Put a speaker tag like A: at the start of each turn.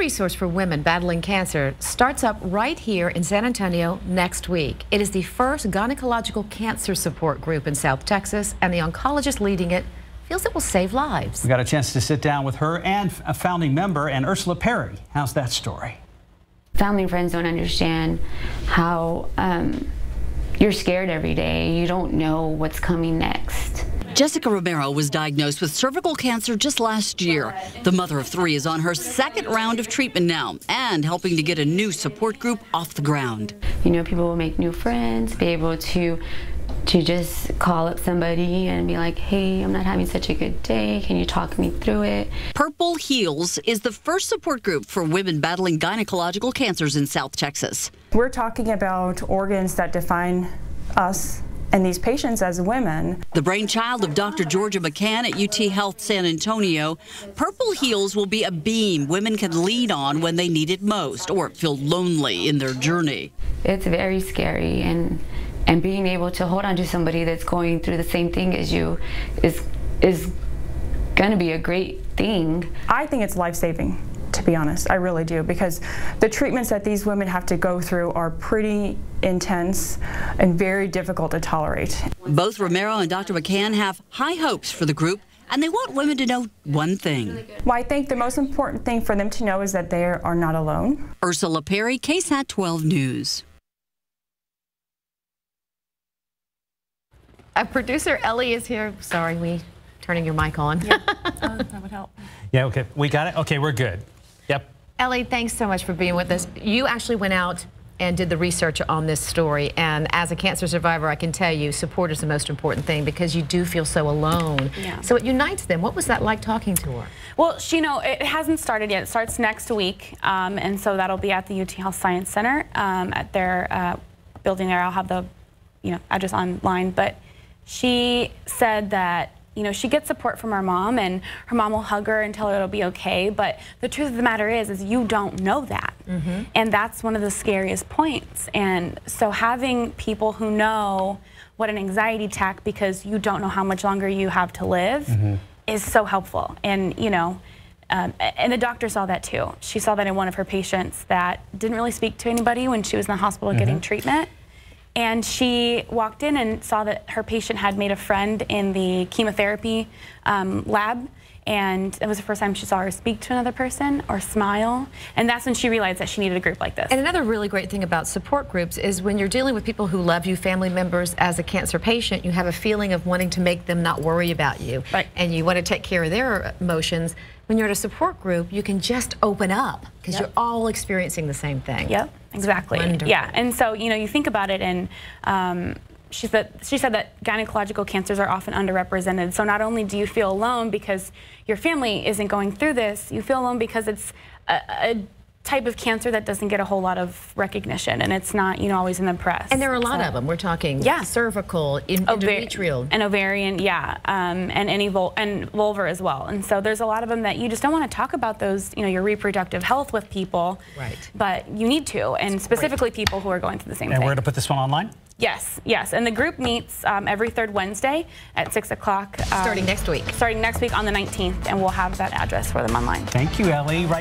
A: resource for women battling cancer starts up right here in San Antonio next week. It is the first gynecological cancer support group in South Texas, and the oncologist leading it feels it will save lives.
B: We got a chance to sit down with her and a founding member, and Ursula Perry. How's that story?
C: Family and friends don't understand how you're scared every day. You don't know what's coming next.
D: Jessica Romero was diagnosed with cervical cancer just last year. The mother of 3 is on her 2nd round of treatment now and helping to get a new support group off the ground.
C: You know, people will make new friends, be able to just call up somebody and be like, hey, I'm not having such a good day. Can you talk me through it?
D: Purple Heals is the first support group for women battling gynecological cancers in South Texas.
E: We're talking about organs that define us and these patients as women.
D: The brainchild of Dr. Georgia McCann at UT Health San Antonio, Purple Heals will be a beam women can lean on when they need it most or feel lonely in their journey.
C: It's very scary, and being able to hold on to somebody that's going through the same thing as you is going to be a great thing.
E: I think it's life-saving, to be honest. I really do, because the treatments that these women have to go through are pretty intense and very difficult to tolerate.
D: Both Romero and Dr. McCann have high hopes for the group, and they want women to know one thing.
E: Well, I think the most important thing for them to know is that they are not alone.
D: Ursula Perry, KSAT 12 News.
A: Producer Ellie is here. Sorry, we turning your mic on.
F: Yeah. Oh, that would help.
B: Yeah, okay, we got it. Okay, we're good. Yep.
A: Ellie, thanks so much for being with us. You actually went out and did the research on this story, and as a cancer survivor, I can tell you support is the most important thing because you do feel so alone.
F: Yeah.
A: So it unites them. What was that like talking to her?
F: Well, it hasn't started yet. It starts next week, and so that'll be at the UT Health Science Center at their building there. I'll have the address online, but she said that she gets support from her mom, and her mom will hug her and tell her it'll be okay, but the truth of the matter is you don't know that. Mm-hmm. And that's one of the scariest points. And so having people who know what an anxiety attack, because you don't know how much longer you have to live, mm-hmm. is so helpful. And and the doctor saw that too. She saw that in one of her patients that didn't really speak to anybody when she was in the hospital mm-hmm. getting treatment. And she walked in and saw that her patient had made a friend in the chemotherapy lab, and it was the first time she saw her speak to another person or smile, and that's when she realized that she needed a group like this.
A: And another really great thing about support groups is when you're dealing with people who love you, family members, as a cancer patient, you have a feeling of wanting to make them not worry about you,
F: right.
A: And you want to take care of their emotions. When you're at a support group, you can just open up because
F: yep.
A: you're all experiencing the same thing.
F: Yep, exactly. Yeah, and so you think about it, and she said that gynecological cancers are often underrepresented. So not only do you feel alone because your family isn't going through this, you feel alone because it's a type of cancer that doesn't get a whole lot of recognition, and it's not always in the press.
A: And there are a lot of them. We're talking cervical, endometrial,
F: and ovarian, and vulvar as well. And so there's a lot of them that you just don't want to talk about those, your reproductive health with people.
A: Right.
F: But you need to, and specifically people who are going through the same thing.
B: And we're going to put this one online?
F: Yes, yes. And the group meets every 3rd Wednesday at 6 o'clock.
A: Starting next week.
F: Starting next week on the 19th, and we'll have that address for them online.
B: Thank you, Ellie.